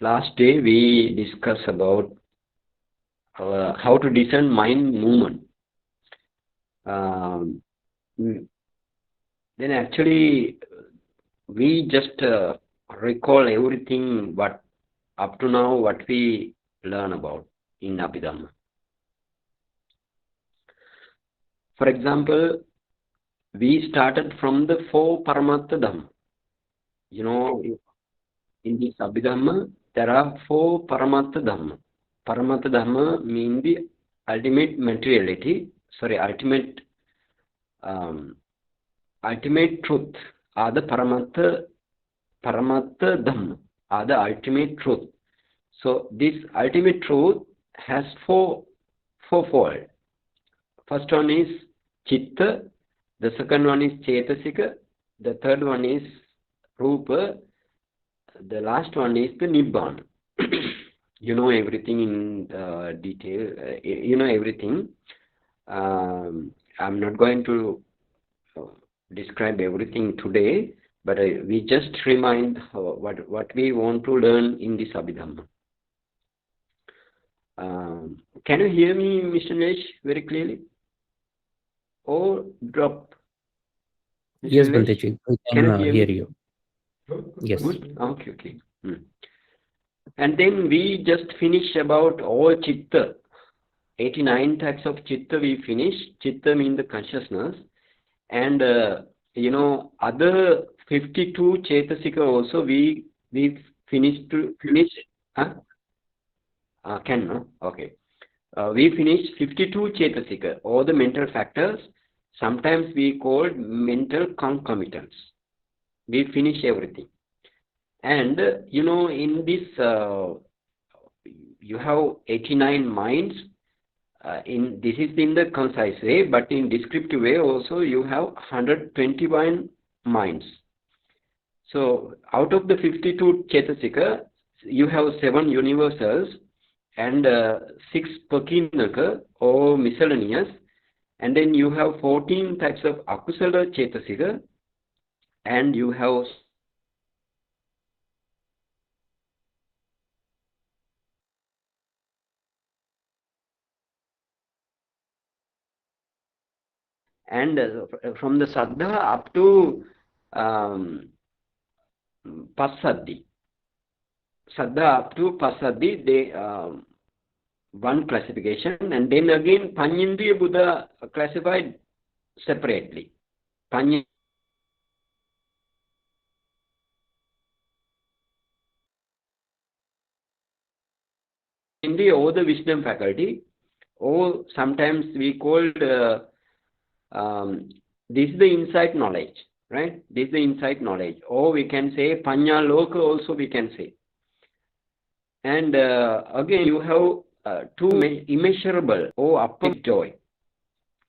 Last day we discussed about how to discern mind movement. Then actually we just recall everything what up to now what we learn about in Abhidhamma. For example, we started from the 4 Paramattha Dhamma. You know, in this Abhidhamma, there are 4 Paramattha Dhamma. Paramattha Dhamma means the ultimate materiality, ultimate truth are the Paramattha Dhamma are the ultimate truth. So this ultimate truth has fourfold. First one is Chitta, the second one is Cetasika, the third one is Rupa, the last one is the Nibbana. You know everything in detail, you know everything. I'm not going to describe everything today, but we just remind what we want to learn in this Abhidhamma. Can you hear me, Mr. Nesh, very clearly? Or drop? Mr. Yes, Nesh, Bhante, we can you can hear hear me? you. Yes. Good? Okay. And then we just finished about all Chitta. 89 types of Chitta we finished. Chitta means the consciousness. And, other 52 Chetasika also we finished. Huh? Can, no? Okay. We finished 52 Chetasika, all the mental factors. Sometimes we called mental concomitants. We finish everything. And, in this, you have 89 minds. This is in the concise way, but in descriptive way also you have 121 minds. So out of the 52 Chetasika, you have 7 universals and 6 Pakinaka or miscellaneous, and then you have 14 types of Akusala Chetasika, and you have and from the Saddha up to Passaddhi. Saddha up to Passaddhi, they one classification, and then again Panyindriya Buddha classified separately. Panyindriya, or the wisdom faculty, or sometimes we called this is the insight knowledge, right? This is the insight knowledge, or we can say Panya Loka also we can say. And again you have 2 immeasurable or upper joy,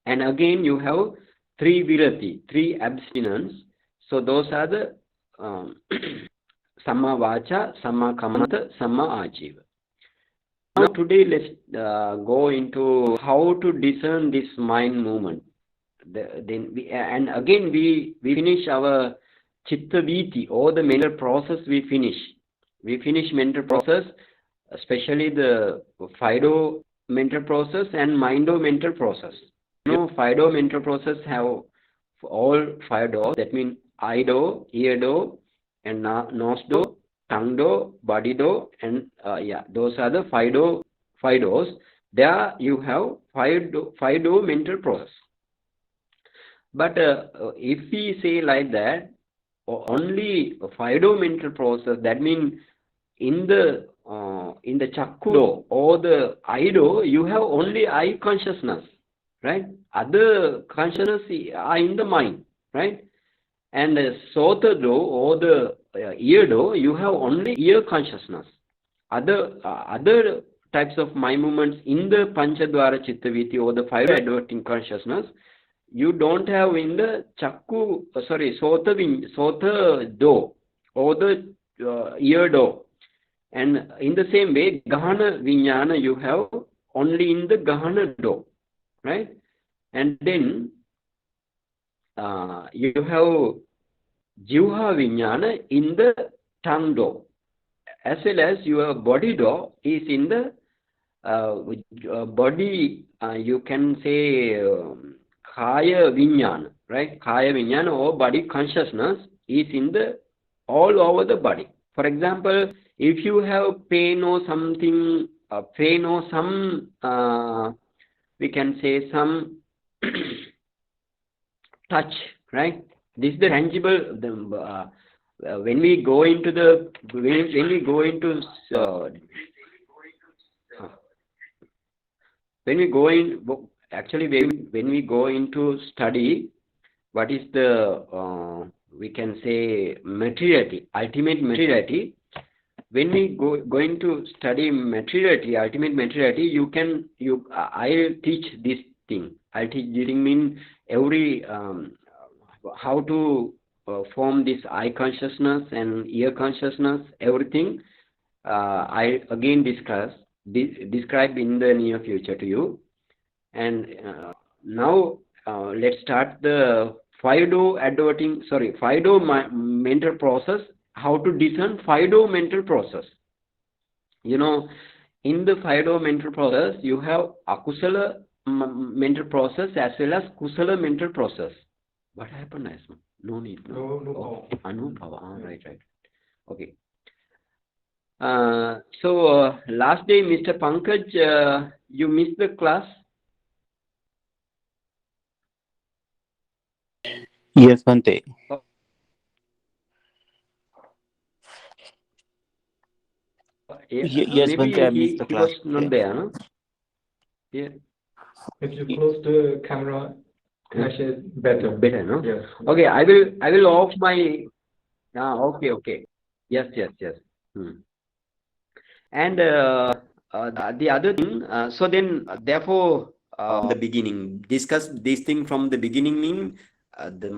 and again you have 3 virati, 3 abstinence. So those are the Samma Vacha, Samma Kamata, Samma Ajiva. Now today let's go into how to discern this mind movement. And again we finish our Chitta Viti, or the mental process we finish. We finish mental process, especially the Fido mental process and Mindo mental process. You know, Fido mental process have all 5 doors. That means eye door, ear door, and nose door, tongue door, body door, and those are the 5 doors. There you have 5 door mental process. But if we say like that, only 5 door mental process, that means in the Chakku door or the eye door, you have only eye consciousness, right? Other consciousness are in the mind, right? And the Sota door or the ear door, you have only ear consciousness. Other types of mind movements in the Panchadvara Chittaviti or the 5 adverting consciousness, you don't have in the Sota door or the ear door. And in the same way, Gahana Vijnana you have only in the Gahana door, right? And then you have Jivha Vijnana in the tongue door. as well as your body door is in the body, you can say Kaya Vinyana, right? Kaya Vinyana or body consciousness is in the all over the body. For example, if you have pain or something, pain or some, we can say some touch, right? This is the tangible. When we go into the when we go into when we go in actually when we go into study, what is the we can say materiality, ultimate materiality. When we going to study materiality, ultimate materiality, I'll teach this thing. I'll teach this thing mean every how to form this eye consciousness and ear consciousness, everything. I again describe in the near future to you. And now let's start the FIDO mental process. How to discern FIDO mental process. You know, in the FIDO mental process, you have akusala mental process as well as kusala mental process. What happened, Asma? No need. No Anubhava. Right. Okay. So last day, Mr. Pankaj, you missed the class. Yes, Bhante. Yes, Bhante, Maybe I missed the he class was not today. there, no? Yeah. If you close the camera, connection better. Better, no? Yes. Okay, I will off my. Okay. Yes. And the other thing. So then, therefore, the beginning. Discuss this thing from the beginning. Mean the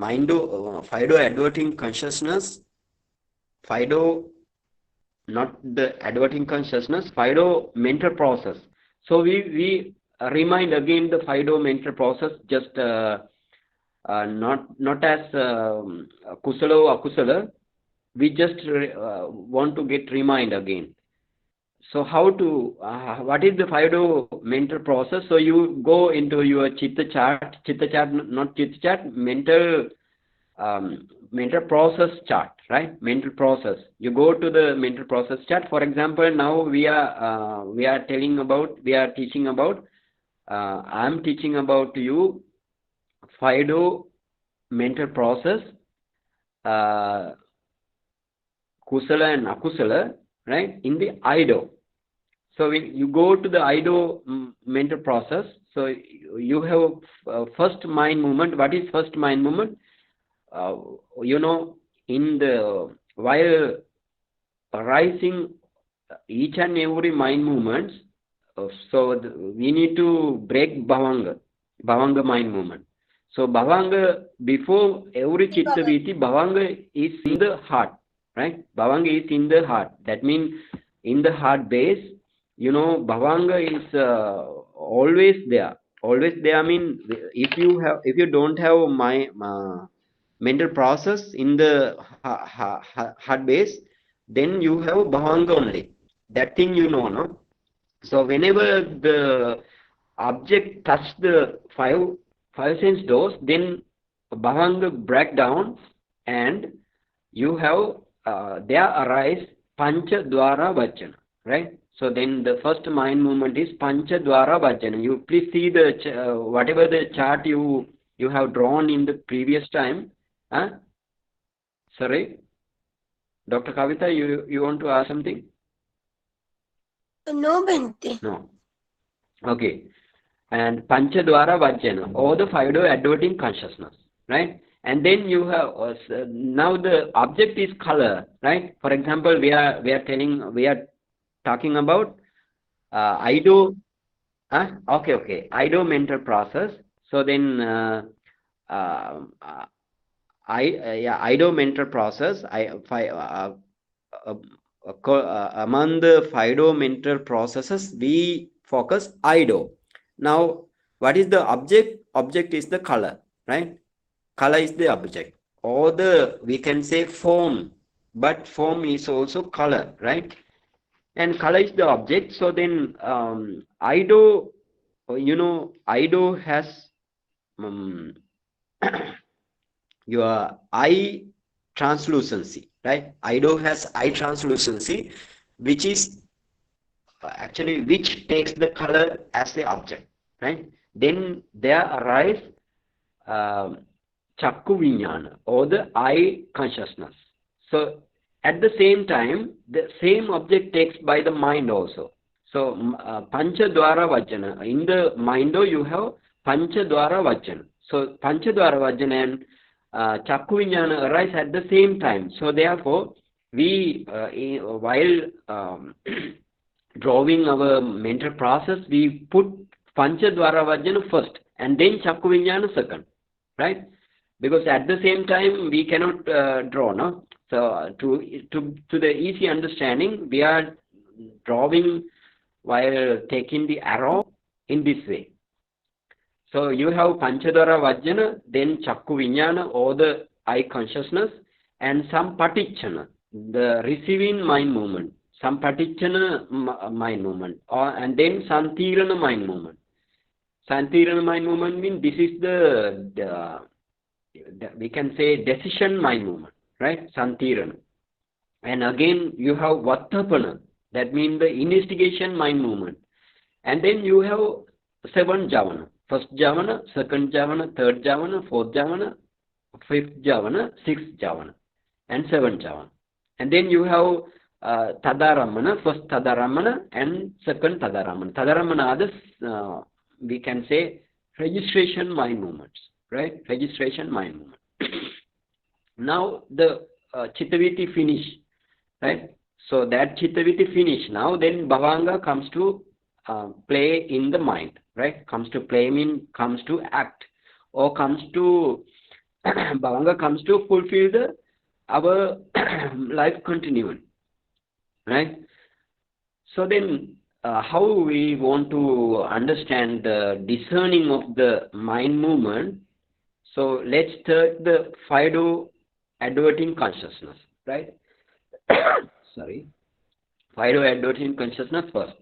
FIDO adverting consciousness. FIDO, not the adverting consciousness. FIDO mental process. So we remind again the FIDO mental process. Just not as kusala or akusala. We just want to get remind again. So how to what is the FIDO mental process? So you go into your chitta chart, not chitta chart, mental process chart, right? Mental process. You go to the mental process chart. For example, now we are teaching about. I am teaching about you FIDO mental process, kusala and akusala, right? In the IDO. So when you go to the IDO mental process, so you have first mind movement. What is first mind movement? In the while arising each and every mind movements, we need to break Bhavanga mind movement. So Bhavanga, before every Chitta Viti, Bhavanga is in the heart, right? Bhavanga is in the heart. That means in the heart base, Bhavanga is always there. Always there. I mean, if you don't have my mental process in the heart base, then you have Bhavanga only. That thing no? So whenever the object touch the five sense doors, then Bhavanga break down, and you have there arise Pancha Dwara Vachana, right? So then the first mind movement is Pancha Dwara Vachana. You please see the whatever the chart you have drawn in the previous time. Sorry, Dr. Kavita, you want to ask something? No, Bhante. No. Okay. And Panchadwara Vajjana, or the FIDO adverting consciousness, right? And then you have now the object is color, right? For example, we are talking about IDO. Okay. IDO mental process. So then IDO mental process. Among the FIDO mental processes, we focus IDO. Now, what is the object? Object is the color, right? Color is the object, or we can say form, but form is also color, right? and color is the object. So then Ido, Ido has um, your eye translucency, right? Ido has eye translucency, which is actually which takes the color as the object, right? Then there arise um, chakku vinyana, or the eye consciousness. So at the same time, the same object takes by the mind also. So pancha dwara vajana. In the mind, you have pancha dwara vajana. So pancha dwara vajana and chakku vinyana arise at the same time. So therefore, we while drawing our mental process, we put pancha dwara vajana first and then chakku vinyana second, right? Because at the same time we cannot draw, no? So to the easy understanding, we are drawing while taking the arrow in this way. So you have Panchadara Vajjana, then Chakku Vijnana, or the eye consciousness, and some Patichana, the receiving mind movement, some Patichana mind movement, and then Santirana mind movement. Santirana mind movement means this is the we can say decision mind movement, right? Santirana. And again you have Vattapana, that means the investigation mind movement. And then you have 7 javana. First javana, second javana, third javana, fourth javana, fifth javana, sixth javana, and seventh javana. And then you have tadaramana, first tadaramana and second tadaramana. Tadaramana are the, we can say, registration mind movements, right? Registration mind movement. Now the Chittaviti finish, right? So that Chittaviti finish. Now then Bhavanga comes to play in the mind, right? Comes to play, comes to act, or comes to Bhavanga comes to fulfill our life continuum, right? So then how we want to understand the discerning of the mind movement? So let's take the Fido adverting consciousness, right? Sorry, Fido adverting consciousness first.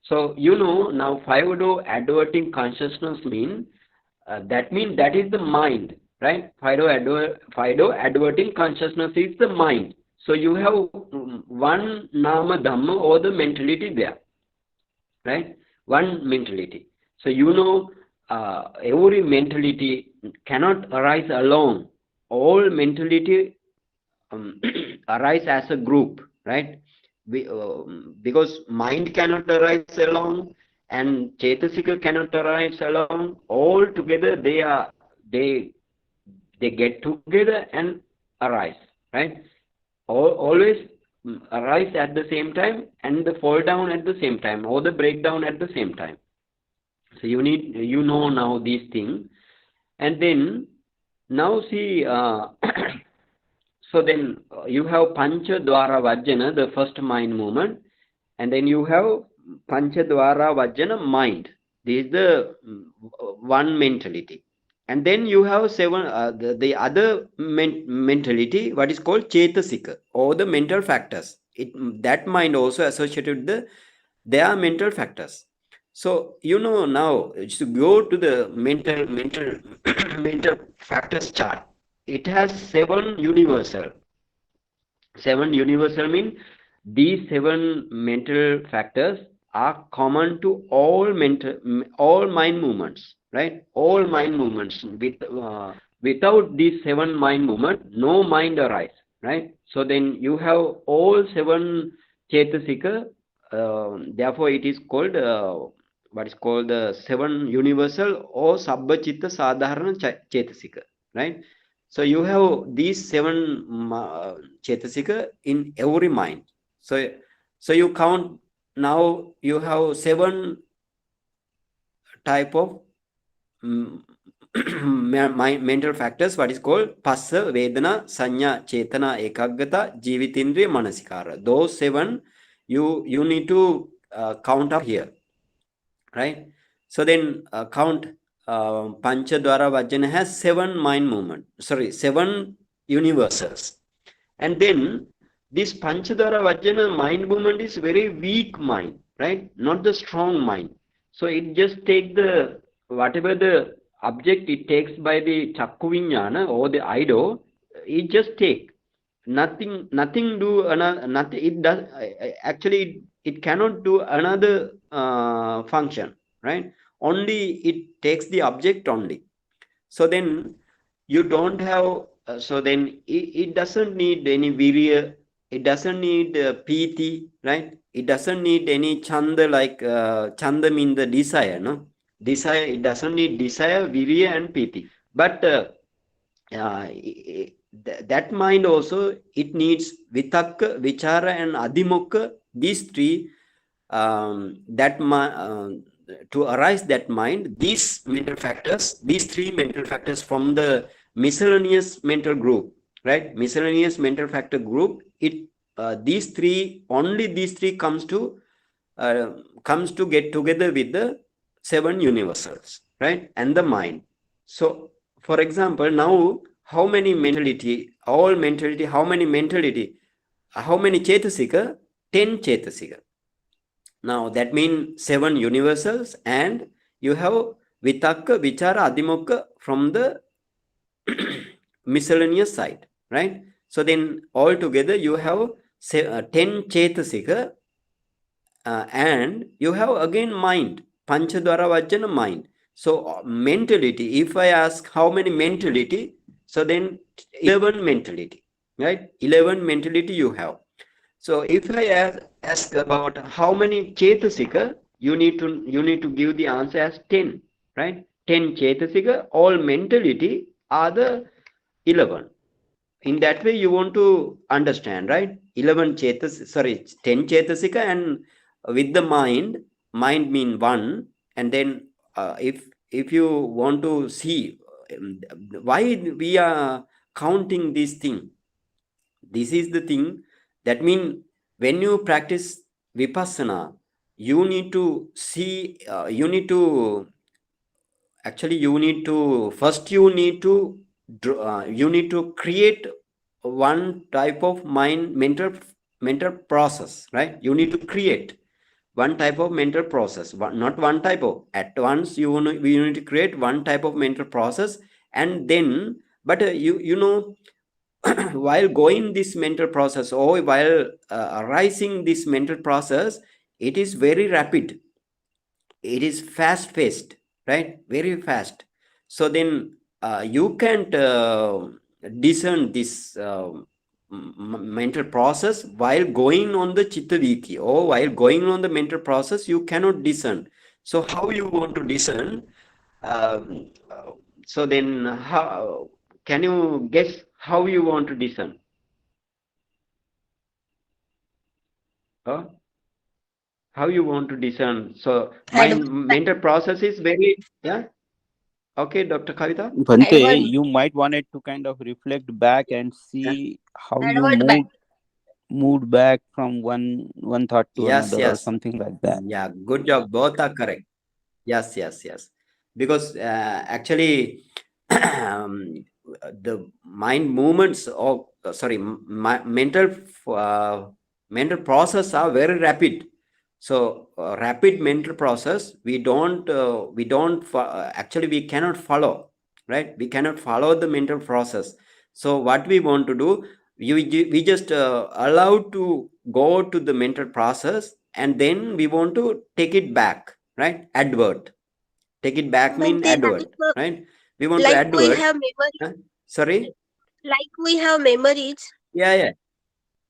So now Fido adverting consciousness mean that is the mind, right? Fido adverting consciousness is the mind. So you have one nama dhamma, or the mentality there, right? One mentality. So every mentality cannot arise alone. All mentality arise as a group, right? Because mind cannot arise alone and Chetasika cannot arise alone. All together they get together and arise, right? Always arise at the same time and the fall down at the same time, or the breakdown at the same time. So you know now these things. And then now see so then you have Pancha Dwara Vajjana, the first mind movement, and then you have Pancha Dwara Vajjana mind. This is the one mentality. And then you have 7 the other mentality, what is called Chetasika, or the mental factors. That mind also associated with their mental factors. So now to go to the mental mental factors chart. It has 7 universal. 7 universal mean these 7 mental factors are common to all mind movements, right? All mind movements. Without these 7 mind movement, no mind arise, right? So then you have all 7 Chetasika. Therefore, it is called what is called the 7 universal or Sabbhachitta Sadharana Chetasika, right? So you have these 7 Chetasika in every mind. So you count, now you have 7 type of mental factors, what is called Passa, Vedana, Sanya, Chetana, Ekaggata, Jivitindriya, Manasikara. Those 7 you need to count up here, right? So then count Pancha Dwara Vajjana has 7 mind movement, 7 universals. And then this Panchadara Vajjana mind movement is very weak mind, right? Not the strong mind. So it just take the whatever the object it takes by the Chakku Vijnana or the Ido, it just take. Nothing do another, nothing, it does, actually it cannot do another function, right? Only it takes the object only. So then you don't have, so then it doesn't need any virya, it doesn't need piti, right? It doesn't need any chanda, like chanda mean the desire, no? Desire, it doesn't need desire, virya and piti. But that mind also, it needs vitakka, vichara and adhimukha, these three, to arise that mind, these mental factors, these three mental factors from the miscellaneous mental group, right? Miscellaneous mental factor group, it these three, only these three comes to get together with the seven universals, right? And the mind. So for example, now how many mentality, all mentality, how many mentality, how many chetasika? 10 chetasika. Now that means seven universals, and you have vitakka, vichara, adhimukha from the miscellaneous side, right? So then altogether you have 10 chetasika, and you have again mind, Panchadwara Vajjana mind. So mentality, if I ask how many mentality, so then 11 mentality, right? 11 mentality you have. So if I ask about how many chetasika, you need to give the answer as 10, right? 10 chetasika, all mentality are the 11. In that way you want to understand, right? 11 sorry, 10 chetasika, and with the mind mean one, and then if you want to see why we are counting this thing, this is the thing. That means when you practice vipassana, you need to see, you need to first, you need to create one type of mental process, right? You need to create one type of mental process, not one type of, at once we need to create one type of mental process. And then, but you know, while going this mental process, or while arising this mental process, it is very rapid, it is fast paced, right? Very fast. So then you can't discern this mental process while going on the chitta viti, or while going on the mental process you cannot discern. So how you want to discern? um, so then how can you guess how you want to discern? Huh? How you want to discern? So Advert, mental process is very, yeah. Okay, Dr. Kavita. advert, Bhante, you might want it to kind of reflect back and Yeah. see how you advert back. moved back from one thought to Yes, another or yes. something like that. Yeah, good job. Both are correct. Yes, yes, yes. Because actually, the mind movements of sorry, uh, mental process are very rapid. So rapid mental process, actually we cannot follow, right? We cannot follow the mental process. So what we want to do, we just allow to go to the mental process, and then we want to take it back, right? Advert. Take it back mean Bhante, advert, right? We want to like we advert. have memory, Huh? Sorry? like we have memories. Yeah, yeah.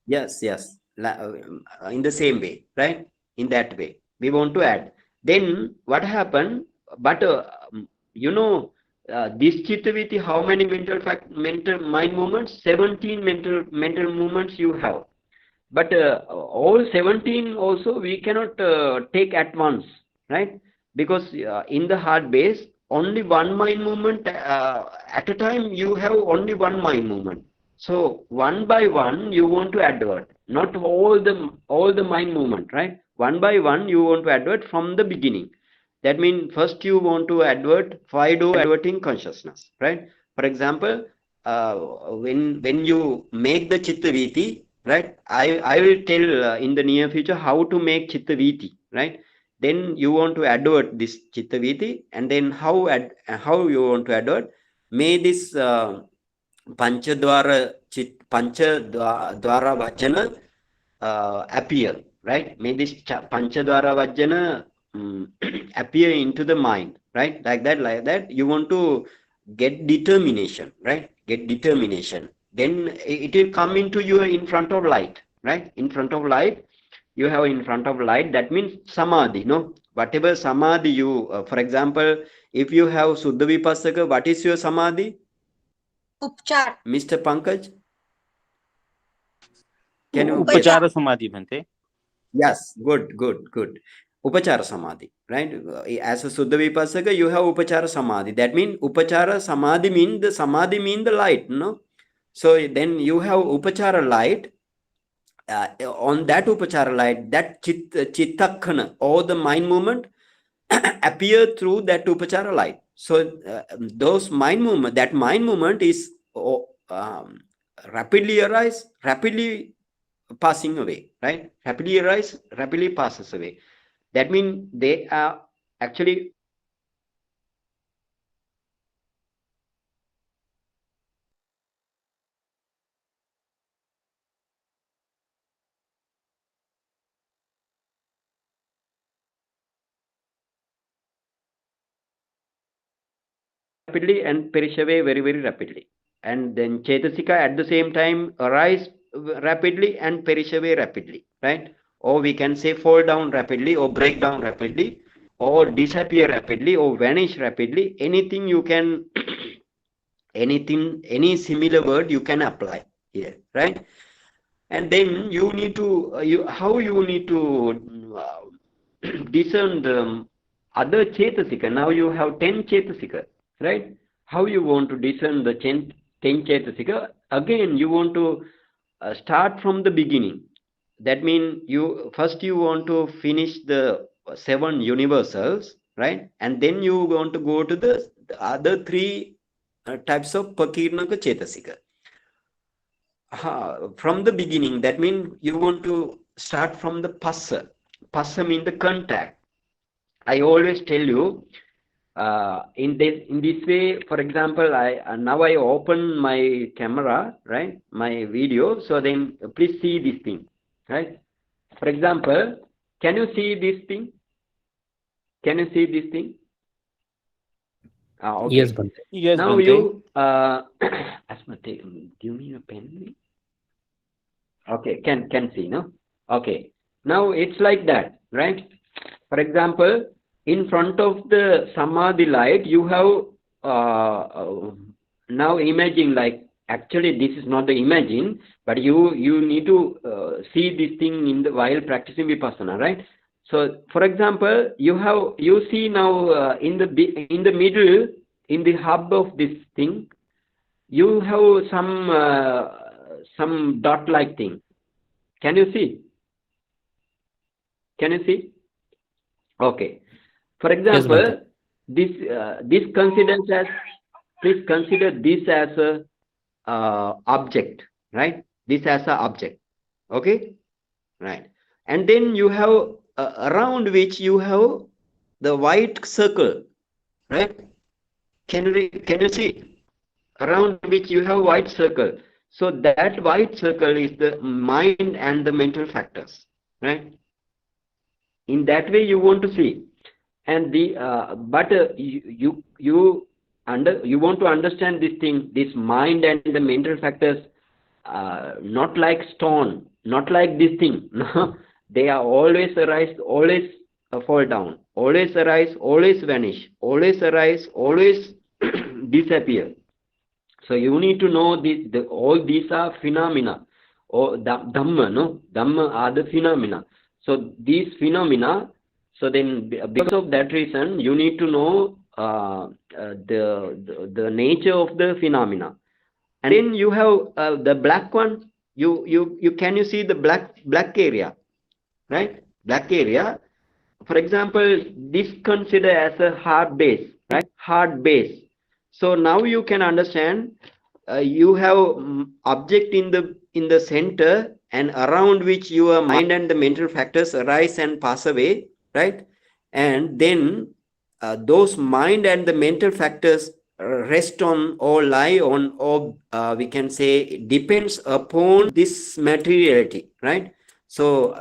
Yes, yes. In the same way, right? In that way, we want to add. Then what happened? But this chittaviti, how many mental mind movements? 17 mental movements you have. But all 17 also we cannot take at once, right? Because in the heart base, only one mind movement at a time, you have only one mind movement. So one by one you want to advert, not all the mind movement, right? One by one you want to advert from the beginning. That means first you want to advert, why do adverting consciousness, right? For example, when you make the chitta viti, right? I will tell in the near future how to make chitta viti, right? Then you want to advert this chitta viti, and then how you want to advert? May this panchadwara panchadwara vajana appear, right? May this panchadwara vajana appear into the mind, right? Like that. You want to get determination, right? Get determination. Then it will come into you in front of light, right? In front of light, you have in front of light. That means samadhi, no? Whatever samadhi you, for example, if you have Suddha Vipassaka, what is your samadhi? Upchar. Mr. Pankaj? Can you Upachara. Upachara Samadhi, Bhante. Yes, good. Upachara Samadhi, right? As a Suddha Vipassaka, you have Upachara Samadhi. That means Upachara Samadhi means the light, no? So then you have Upachara light. On that Upachara light, that Chittakhana, or the mind movement, appear through that Upachara light. So those mind movement, that mind movement is rapidly arise, rapidly passing away, right? Rapidly arise, rapidly passes away. That means they are actually rapidly and perish away very rapidly. And then Chetasika at the same time arise rapidly and perish away rapidly, right? Or we can say fall down rapidly, or break down rapidly, or disappear rapidly, or vanish rapidly. Anything you can, any similar word you can apply here, right? And then you need to, how you need to discern the other Chetasika. Now you have 10 Chetasika, right? How you want to discern the 10 Chetasika? Again, you want to start from the beginning. That means you want to finish the 7 universals, right? And then you want to go to the other 3 types of Pakirnaka Chetasika. From the beginning, that means you want to start from the Passa. Passa means the contact. I always tell you, in this way, for example, now I open my camera, right, my video. So then please see this thing, right? For example, can you see this thing? Can you see this thing? Okay. Yes, Bhante. Yes, Now Bhante. you Asmate, give me a pen. Okay, can see, no? Okay. Now it's like that, right? For example, in front of the Samadhi light, you have now imagine, like, actually this is not the imagine, but you need to see this thing in the while practicing Vipassana, right? So, for example, you see now in the middle, in the hub of this thing, you have some dot-like thing. Can you see? Can you see? Okay. For example, Bhante. this considers as, please consider this as a object, right? This as a object. Okay, right. And then you have around which you have the white circle, right? Can you see? Around which you have white circle. So that white circle is the mind and the mental factors, right? In that way you want to see. And the but you want to understand this thing, this mind and the mental factors, not like stone, not like this thing. No, they are always arise, always fall down, always arise, always vanish, always arise, always disappear. So you need to know this. All these are phenomena, or Dhamma. No, Dhamma are the phenomena. So these phenomena. So then, because of that reason, you need to know the nature of the phenomena. And then you have the black one. Can you see the black area, right? Black area. For example, this consider as a hard base, right? Hard base. So now you can understand you have object in the center, and around which your mind and the mental factors arise and pass away, right? And then those mind and the mental factors rest on or lie on, or we can say depends upon this materiality, right? So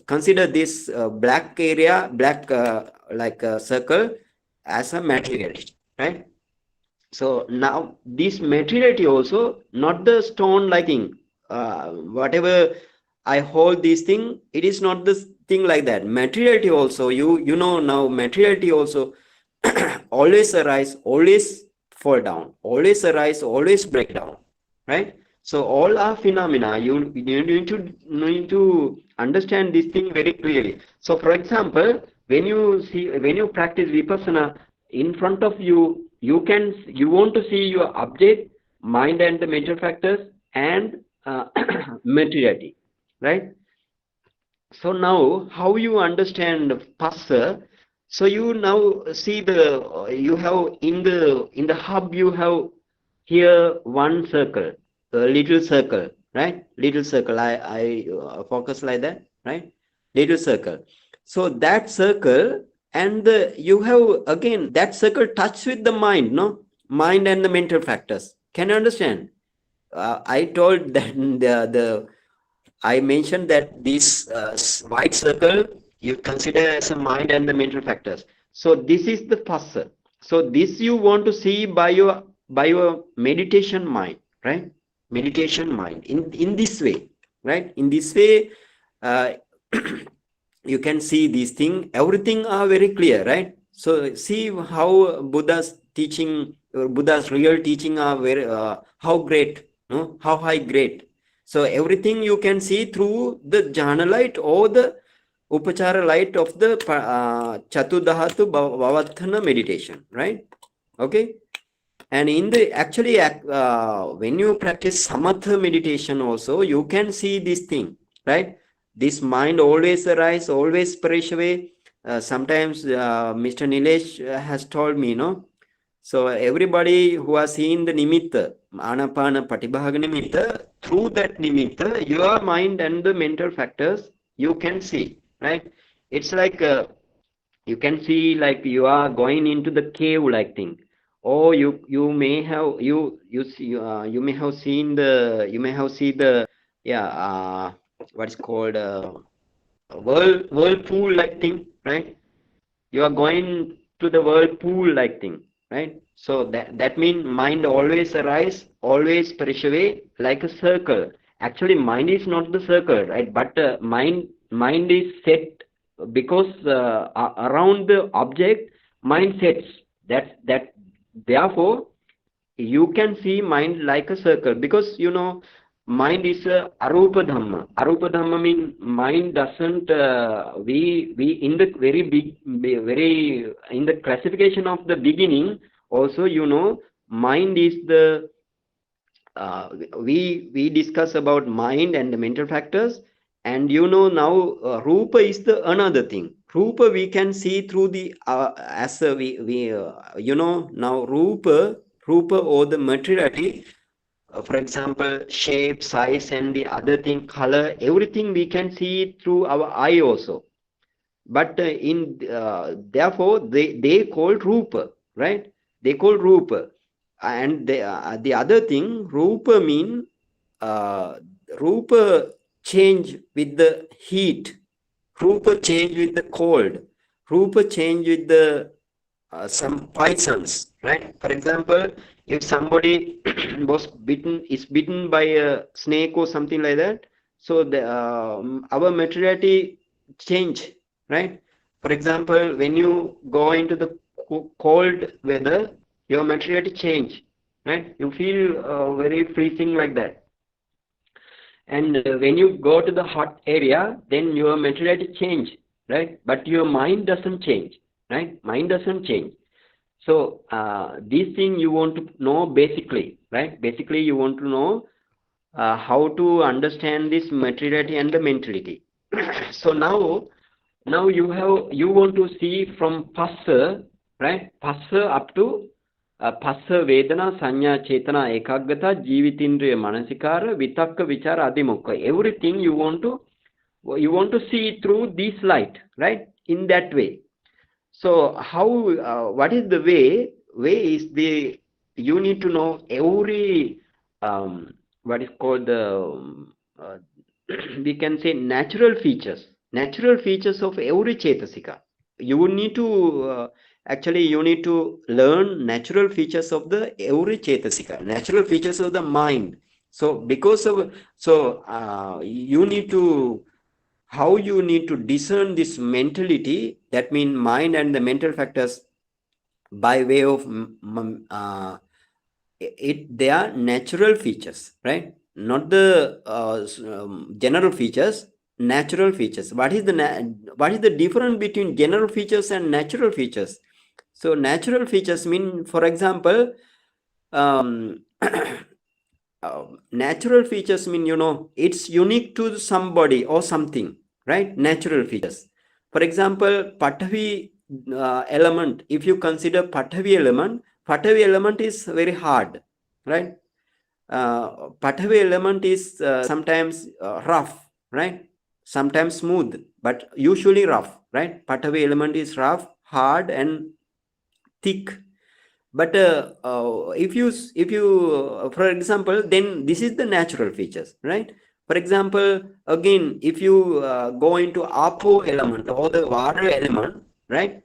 consider this black area, black like a circle, as a materiality, right? So now this materiality also, not the stone like thing. Whatever I hold this thing, it is not this thing like that. Materiality also, you know now materiality also always arise, always fall down, always arise, always break down, right? So all are phenomena. You need to understand this thing very clearly. So for example, when you practice vipassana, in front of you, you want to see your object, mind and the mental factors, and materiality, right? So now how you understand passa? So you now see you have in the hub, you have here one circle, a little circle, right? Little circle. I focus like that, right? Little circle. So that circle, and you have again that circle touch with the mind, no? Mind and the mental factors. Can you understand? I told that I mentioned that this white circle you consider as a mind and the mental factors. So this is the first. So this you want to see by your meditation mind, right? Meditation mind in this way, right? In this way, uh, you can see these things. Everything are very clear, right? So see how Buddha's teaching, Buddha's real teaching are very how great, no? How high great. So everything you can see through the jhana light or the upachara light of the Chatudhatu Bhavathana meditation, right? Okay. And in the actually when you practice samatha meditation also, you can see this thing, right? This mind always arise, always perish away. Sometimes Mr. Nilesh has told me, no? So everybody who has seen the nimitta, anapana patibhaga nimitta, through that nimitta, your mind and the mental factors you can see, right? It's like you can see like you are going into the cave like thing, or you may have you see you may have seen the you may have seen the yeah what is called whirlpool like thing, right? You are going to the whirlpool like thing, right? So that means mind always arise, always perish away like a circle. Actually mind is not the circle, right? But mind is set because around the object mind sets. That therefore you can see mind like a circle, because mind is a arupa dhamma. Arupa dhamma means mind doesn't we in the very very in the classification of the beginning also, mind is the we discuss about mind and the mental factors, and now rupa is the another thing. Rupa we can see through the as we now rupa or the materiality, for example shape, size and the other thing, color, everything we can see through our eye also. But in therefore they call rupa, right? They call rupa. And the other thing, rupa mean uh, rupa change with the heat, rupa change with the cold, rupa change with the some poisons, right? For example, if somebody is bitten by a snake or something like that, so the our materiality change, right? For example, when you go into the cold weather, your materiality change, right? You feel very freezing like that. And when you go to the hot area, then your materiality change, right? But your mind doesn't change, right? Mind doesn't change. So this thing you want to know basically, right? Basically you want to know how to understand this materiality and the mentality. So now you want to see from passa, right? Passa up to Phassa Vedana Sanya Chetana Ekaggata Jivitindriya Manasikara Vitakka Vichara Adimukha. Everything you want to see through this light, right? In that way. So how what is the way? Way is you need to know every what is called the we can say natural features of every chetasika. You need to actually you need to learn natural features of the every chetasika, natural features of the mind. So because of you need to how you need to discern this mentality, that means mind and the mental factors, by way of they are natural features, right? Not the general features, natural features. What is the difference between general features and natural features? So natural features mean, for example, natural features mean, it's unique to somebody or something, right? Natural features. For example, Patavi element, if you consider Patavi element is very hard, right? Patavi element is sometimes rough, right? Sometimes smooth, but usually rough, right? Patavi element is rough, hard, and thick. But if you for example, then this is the natural features, right? For example, again, if you go into apo element or the water element, right?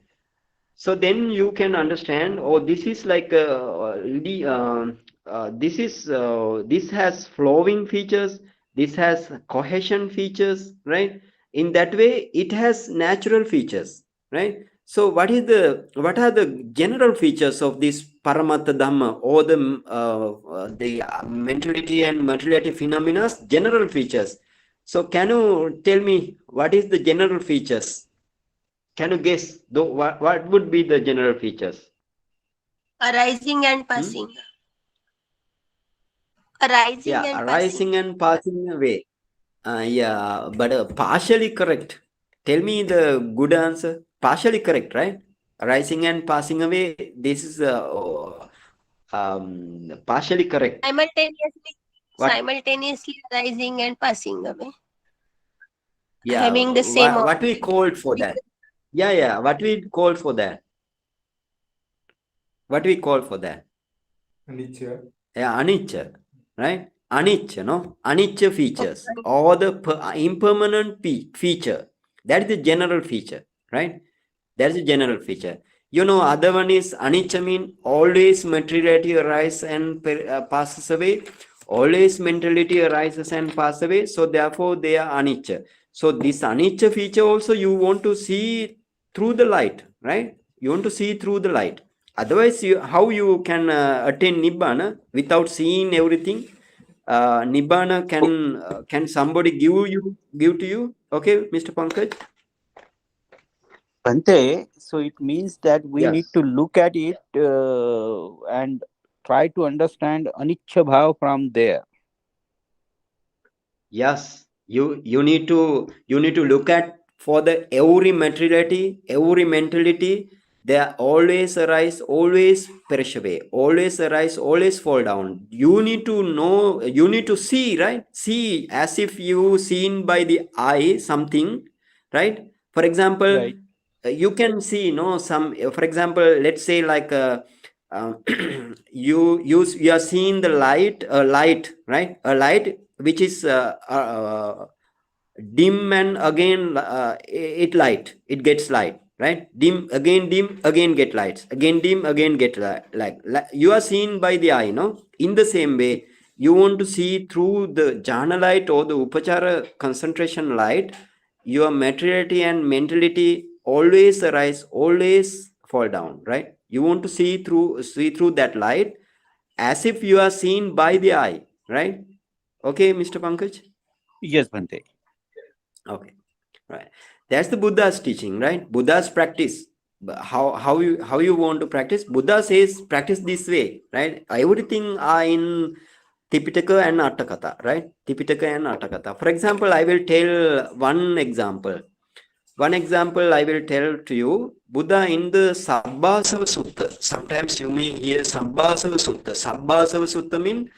So then you can understand, oh, this is like this has flowing features, this has cohesion features, right? In that way it has natural features, right? So what are the general features of this paramattha dhamma, or the mentality and materiality phenomena, general features? So can you tell me what is the general features? Can you guess though what would be the general features? Arising and Hmm? passing. Arising Yeah, and passing. arising and passing away. Yeah, but partially correct. Tell me the good answer. Partially correct, right? Arising and passing away. This is partially correct. Simultaneously, What? simultaneously arising and passing away. Yeah, Having the same what we called for that? Yeah, yeah. What we called for that? What we call for that? Anicca. Yeah, anicca, right? Anicca, no? Anicca features, object. or the impermanent feature. That is the general feature, right? That is the general feature. Other one is anicca, mean always materiality arises and passes away. Always mentality arises and passes away. So therefore they are anicca. So this anicca feature also you want to see through the light, right? You want to see through the light. Otherwise, how you can attain nibbana without seeing everything? Nibbana can somebody give to you? Okay, Mr. Pankaj. Bhante, so it means that we need Yes. to look at it and try to understand anicca bhav from there. Yes, you need to look at for the every materiality, every mentality. They are always arise, always perish away, always arise, always fall down. You need to know, you need to see, right? See as if you seen by the eye something, right? For example, Right. you can see, some. For example, let's say like uh, you are seeing the light, a light, right? A light which is dim, and again it gets light, right? Dim again get lights, again dim again get light, like you are seen by the eye, no? In the same way, you want to see through the jhana light or the upachara concentration light. Your materiality and mentality always arise, always fall down, right? You want to see through that light as if you are seen by the eye, right? Okay, Mr. Pankaj. Yes, Bhante. Okay, right. That's the Buddha's teaching, right? Buddha's practice. How you want to practice? Buddha says practice this way, right? Everything are in Tipitaka and Attakatha, right? Tipitaka and Attakatha. For example, I will tell one example. One example I will tell to you. Buddha in the Sabbasava Sutta. Sometimes you may hear Sabbasava Sutta. Sabbasava Sutta mean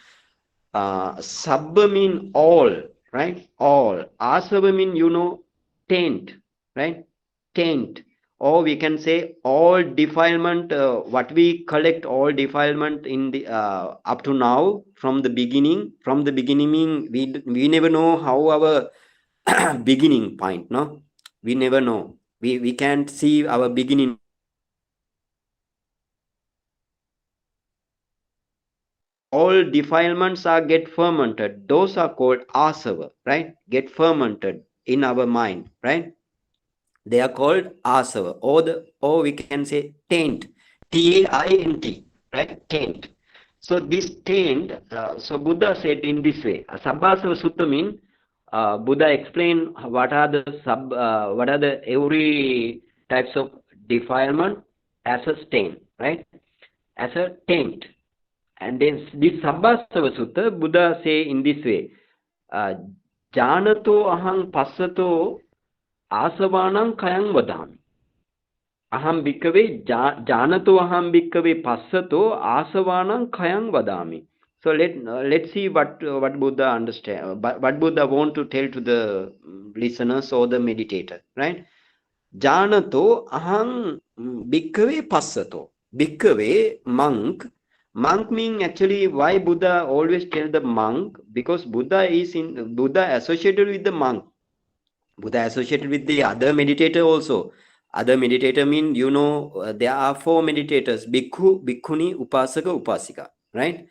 Sabba mean all, right? All. Asava mean, taint, right? Taint. Or we can say all defilement, what we collect all defilement in the up to now from the beginning. From the beginning mean we never know how our beginning point, no? We never know. We can't see our beginning. All defilements are get fermented. Those are called asava, right? Get fermented in our mind, right? They are called asava, or we can say taint, T-A-I-N-T, right? Taint. So this taint, so Buddha said in this way. Sabbasava Sutta mean Buddha explained what are the every types of defilement as a stain, right? As a taint. And then this Sabbasava Sutta, Buddha say in this way, Janato ahang passato asavanam kayang vadami. Aham bhikkhave janato aham bhikkhave passato asavanam kayang vadami. So let's see what Buddha understand, what Buddha want to tell to the listeners or the meditator, right? Janato aham bhikkhave passato. Bhikkhave, monk. Monk mean actually why Buddha always tell the monk, because Buddha associated with the monk. Buddha associated with the other meditator also. Other meditator mean, there are 4 meditators: bhikkhu, bhikkhuni, upasaka, upasika, right?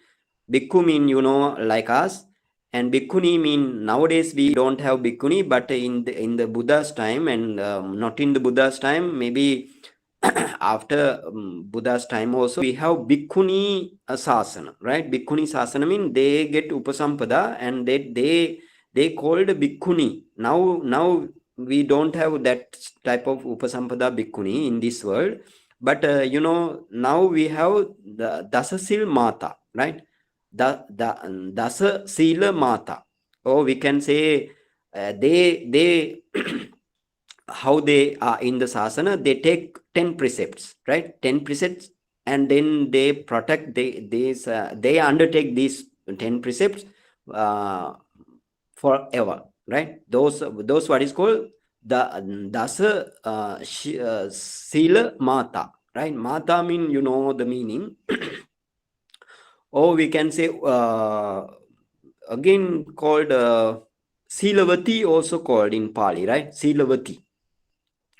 Bhikkhu mean, like us, and bhikkhuni mean nowadays we don't have bhikkhuni, but in the Buddha's time, and not in the Buddha's time, maybe after Buddha's time also, we have bhikkhuni sasana, right? Bhikkhuni sasana mean they get upasampada and they called bhikkhuni. Now we don't have that type of upasampada bhikkhuni in this world, but now we have the dasasil mata, right? The dasa sila mata, or we can say they how they are in the sasana, they take 10 precepts, right? 10 precepts, and then they protect, they undertake these 10 precepts forever, right? Those what is called the dasa sila mata, right? Mata mean, the meaning. Or we can say again called Silavati, also called in Pali, right? Silavati.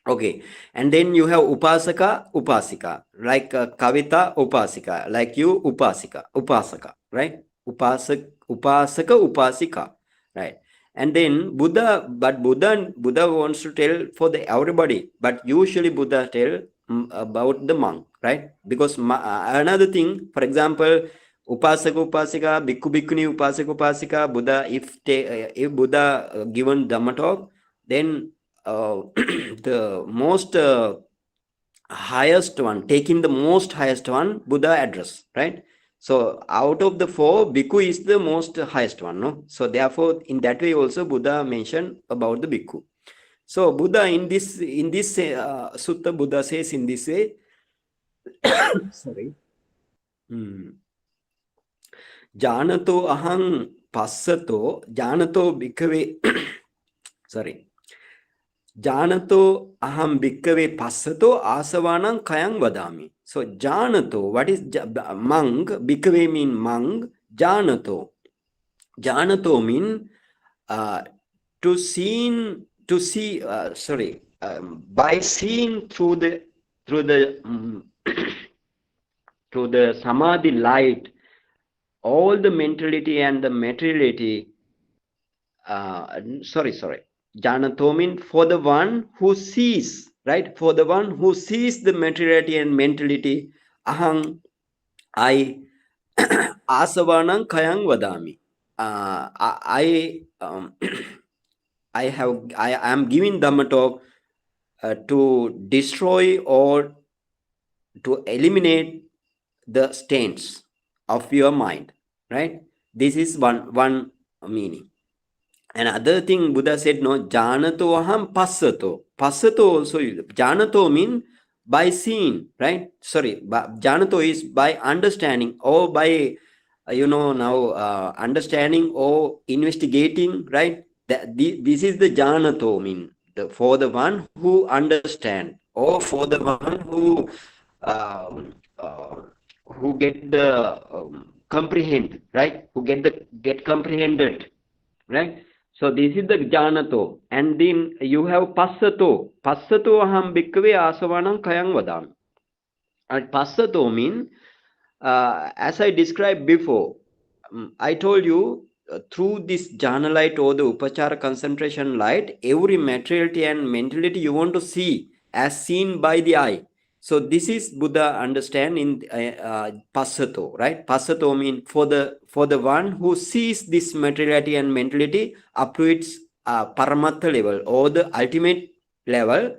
Okay, and then you have upasaka, upasika, like kavita, upasika, like you, upasaka, right? Upasaka, upasika, right? And then Buddha wants to tell for the everybody, but usually Buddha tell about the monk, right? Because another thing, for example, upasaka, upasika, bhikkhu, bhikkhuni, upasaka, upasika, Buddha, if Buddha given Dhamma talk, then the most highest one, taking the most highest one, Buddha address, right? So out of the 4, bhikkhu is the most highest one, no? So therefore, in that way also Buddha mentioned about the bhikkhu. So Buddha in this sutta, Buddha says in this way, sorry, janato aham passato, janato bhikkhave, sorry, Janato aham bhikkave passato asavanam kayang vadami. So janato, what is monk? Bhikkave mean monk. Janato. Janato mean to see. By seeing through the through the samadhi light, all the mentality and the materiality. Janato means for the one who sees, right? For the one who sees the materiality and mentality, ahang, I, asavanam kayang vadami. I am giving Dhamma talk to destroy or to eliminate the stains of your mind, right? This is one meaning. And other thing Buddha said, no, janato aham passato. Passato also, janato mean by seeing, right? Sorry, janato is by understanding or by, now understanding or investigating, right? This is the janato mean, for the one who understand or for the one um, uh, who get the comprehend, right? Who get comprehended, right? So this is the janato, and then you have passato. Passato aham bhikkhave asavanam kayam vadami. And passato mean, as I described before, I told you, through this jhana light or the upachara concentration light, every materiality and mentality you want to see as seen by the eye. So this is Buddha understand in passato, right? Passato mean for the one who sees this materiality and mentality up to its paramattha level or the ultimate level.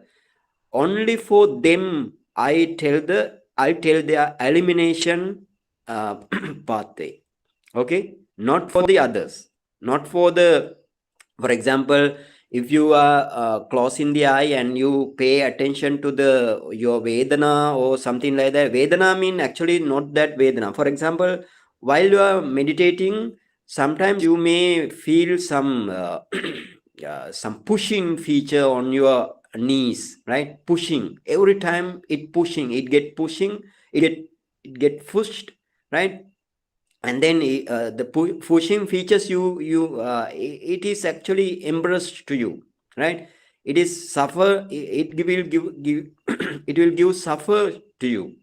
Only for them I tell their elimination pathway. Okay, not for the others, not for the, for example, if you are closing the eye and you pay attention to your vedana or something like that. Vedana mean actually not that vedana. For example, while you are meditating, sometimes you may feel some pushing feature on your knees, right? Pushing every time, it get pushing, it get pushed, right? And then the pushing features it is actually embarrassed to you, right? It is suffer, it will give it will give suffer to you.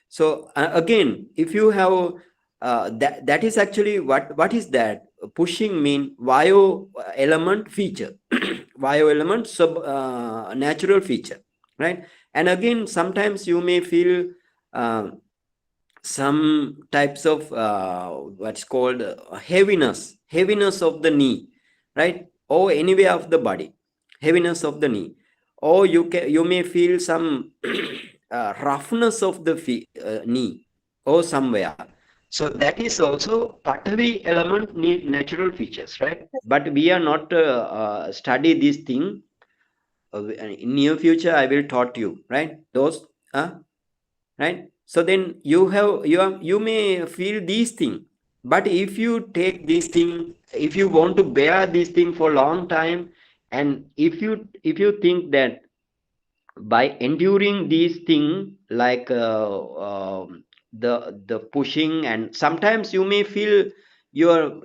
So again, if you have that is actually what is that pushing mean? Vayo element feature. Vayo element sub natural feature, right? And again, sometimes you may feel uh, some types of what's called heaviness of the knee, right? Or anywhere of the body, heaviness of the knee. Or you may feel some roughness of the knee or somewhere. So that is also Patavi element need natural features, right? But we are not study this thing. In near future I will taught you, right? Those right? So then you may feel these things, but if you take this thing, if you want to bear this thing for a long time, and if you think that by enduring these things, like the pushing, and sometimes you may feel your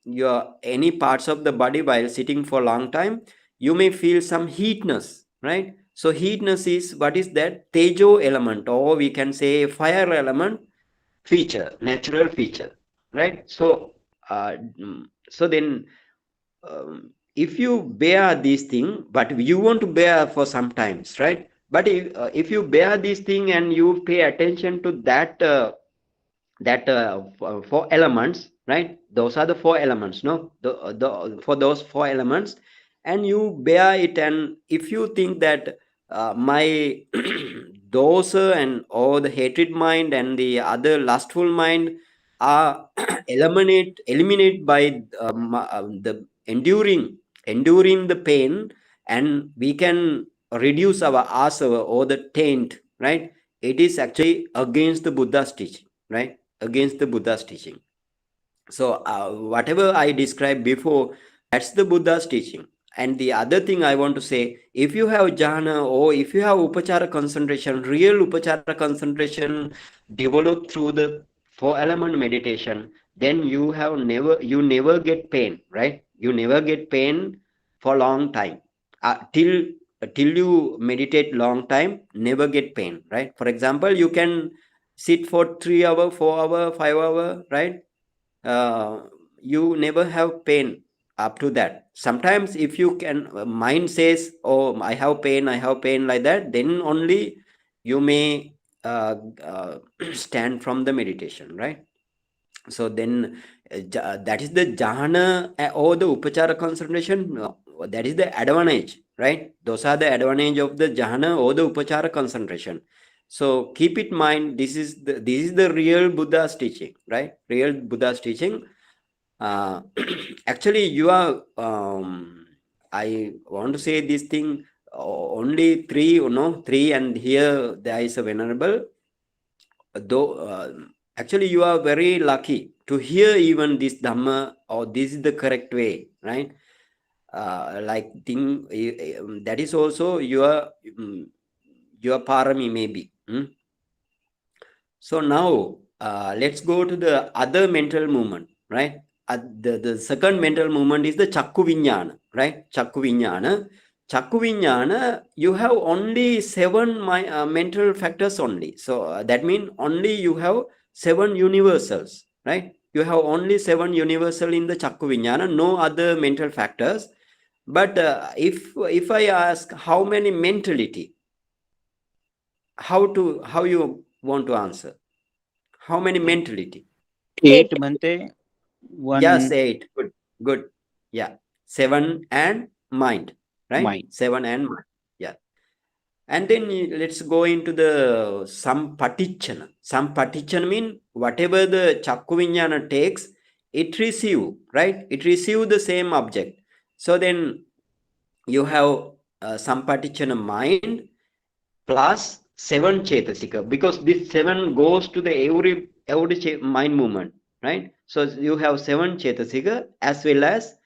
your any parts of the body while sitting for a long time, you may feel some heatness, right? So heatness is, what is that? Tejo element, or we can say fire element feature, natural feature, right? So so then if you bear these thing, but you want to bear for some times, right? But if you bear this thing and you pay attention to that four elements, right? Those are the four elements, no? For those four elements, and you bear it, and if you think that my dosa and all the hatred mind and the other lustful mind are eliminate by the enduring the pain, and we can reduce our asava or the taint, right? It is actually against the Buddha's teaching, right? Against the Buddha's teaching. So whatever I described before, that's the Buddha's teaching. And the other thing I want to say, if you have jhana or if you have upachara concentration, real upachara concentration developed through the four element meditation, then you never get pain, right? You never get pain for long time. Till you meditate long time, never get pain, right? For example, you can sit for 3 hour, 4 hour, 5 hour, right? uh, you never have pain up to that. Sometimes if you can mind says, oh, I have pain, like that, then only you may stand from the meditation, right? So then that is the jhana or the upachara concentration. That is the advantage, right? Those are the advantage of the jhana or the upachara concentration. So keep it in mind, this is the real Buddha's teaching, right? Real Buddha's teaching. uh, Actually, you are I want to say this thing, only three, three, and here there is a venerable. Though actually you are very lucky to hear even this Dhamma, or this is the correct way, right? Like thing that is also your parami maybe. So now let's go to the other mental movement, right? The second mental movement is the Chakku Vinyana, right? Chakku Vinyana. Chakku Vinyana, you have only seven mental factors only. So that means only you have seven universals, right? You have only seven universal in the Chakku Vinyana, no other mental factors. But if I ask how many mentality, how you want to answer? How many mentality? 8, Bhante. Yes, 1 8. Good. Yeah. 7 and mind, right? mind. 7 and mind. Yeah. And then let's go into the Sampatichana. Sampatichana mean whatever the Chakku Vijnana takes, it receive, right? It receive the same object. So then you have Sampatichana mind plus 7 Chetasika, because this 7 goes to the every mind movement, right? So you have 7 Chetasika as well as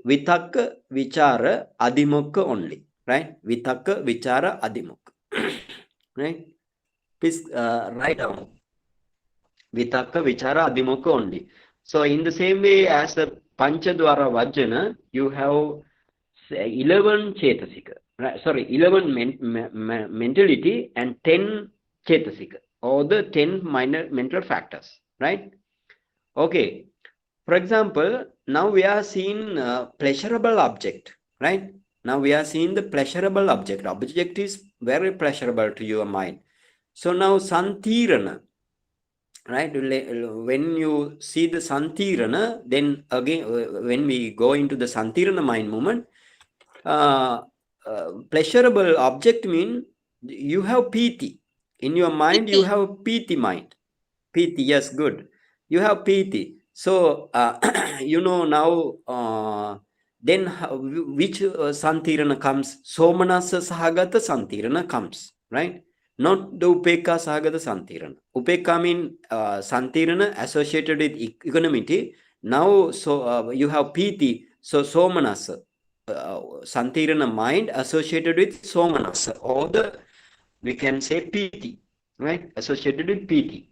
Vitakka, Vichara, Adhimukha only, right? Vitakka, Vichara, Adhimukha, right? Please write down Vitakka, Vichara, Adhimukha only. So in the same way as the Panchadwara Vajjana, you have 11 Chetasika, right? Sorry, 11 mentality and 10 Chetasika, or the 10 minor mental factors, right? Okay. For example, now we are seeing pleasurable object, right? Now we are seeing the pleasurable object. Object is very pleasurable to your mind. So now Santirana, right? When you see the Santirana, then again, when we go into the Santirana mind movement, pleasurable object mean you have piti. In your mind, you have piti mind. Piti, yes, good. You have piti. So, now, then which Santirana comes? Somanasa Sahagata Santirana comes, right? Not the Upeka Sahagata Santirana. Upeka mean Santirana associated with equanimity. Now, so you have piti. So, Somanasa. Santirana mind associated with Somanasa, or we can say piti, right? Associated with piti.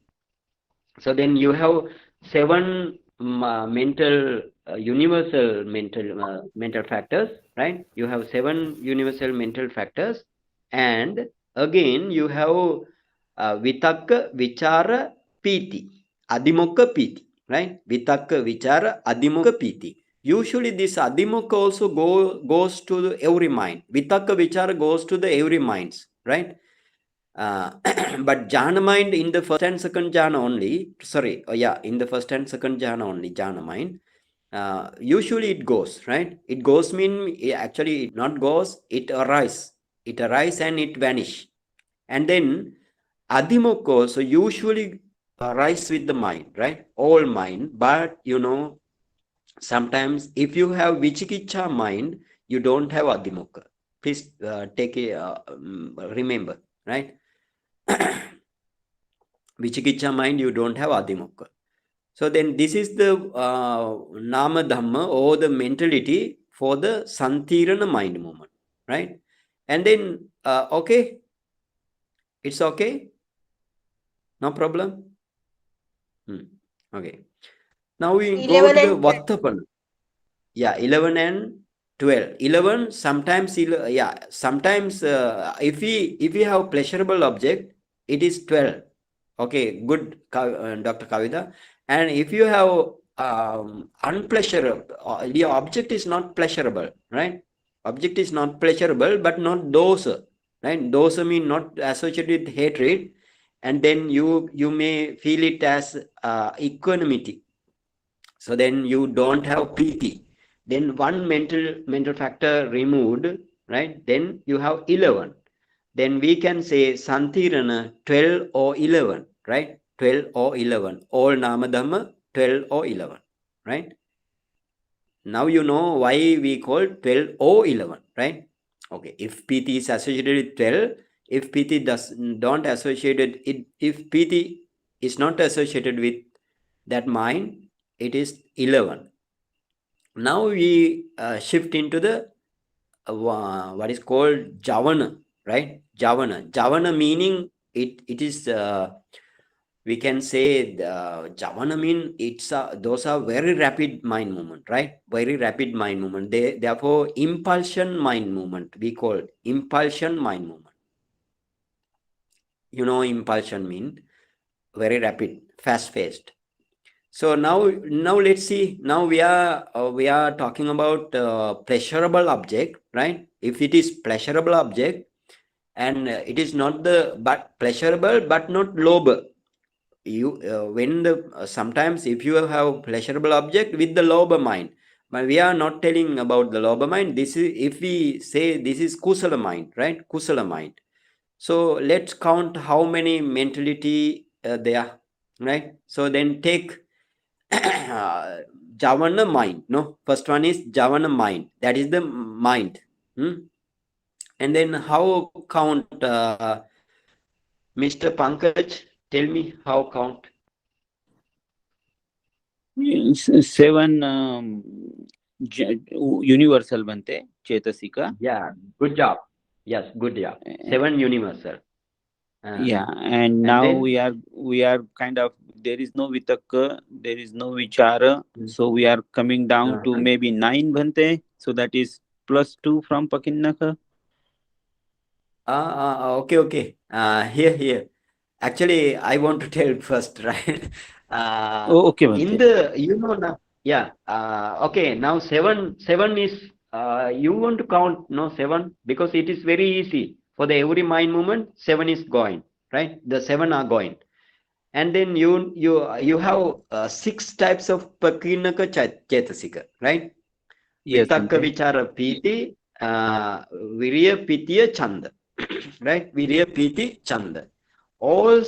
So then you have 7 mental universal mental factors, right? You have 7 universal mental factors, and again you have Vitakka, Vichara, Piti, Adhimukha, Piti, right? Vitakka, Vichara, Adhimukha, Piti. Usually this Adhimukha also goes to every mind. Vitakka, Vichara goes to the every minds, right? But jhana mind in the first and second jhana only, in the first and second jhana only, jhana mind, usually it goes, right? It goes mean, actually it not goes, it arises and it vanish. And then Adhimukha, so usually arise with the mind, right? All mind, but sometimes if you have Vichikicha mind, you don't have Adhimukha. Please remember, right? Vichikicha mind, you don't have Adhimukha. So then this is the Nama Dhamma, or the mentality for the Santirana mind movement, right? And then, okay, it's okay, no problem. Okay. Now we go 11 to the and 12. Vattapana. Yeah, 11 and 12. 11 sometimes, sometimes if we have pleasurable object, it is 12. Okay, good, Dr. Kavita. And if you have unpleasurable, the object is not pleasurable, right? Object is not pleasurable, but not dosa, right? Dosa mean not associated with hatred, and then you may feel it as equanimity. So then you don't have piti. Then one mental factor removed, right? Then you have 11. Then we can say Santirana 12 or 11, right? 12 or 11. All Namadhamma 12 or 11, right? Now you know why we call 12 or 11, right? Okay, if Piti is associated with 12, if Piti don't associated it, if Piti is not associated with that mind, it is 11. Now we shift into the what is called Javana, right? Javana meaning it is we can say the Javana mean it's those are very rapid mind movement, right? Very rapid mind movement. They therefore impulsion mind movement. We call impulsion mind movement. You know, impulsion mean very rapid, fast paced. So now let's see. Now we are talking about pleasurable object, right? If it is pleasurable object and it is not the but pleasurable but not lobe. You when the sometimes if you have pleasurable object with the lobe mind, but we are not telling about the lobe mind. This is if we say this is kusala mind, right? Kusala mind. So let's count how many mentality there, right? So then take Javana mind. No, first one is Javana mind. That is the mind. And then how count, Mr. Pankaj? Tell me how count. Seven universal Bhante, Chetasika. Yeah, good job. Yes, good job. 7 universal. Yeah, and now then we are kind of, there is no vitaka, there is no vichara, so we are coming down to maybe 9 Bhante, so that is +2 from Pakinnaka. okay. Here. Actually, I want to tell first, right? Okay, In Bhante. the now, yeah. Okay, now seven is you want to count no 7 because it is very easy for the every mind movement. 7 is going, right? The 7 are going, and then you have 6 types of pakinaka chetasika, right? Yes, Vitaka Bhante. vichara piti, virya pitiya chanda, right? Virya piti chanda. All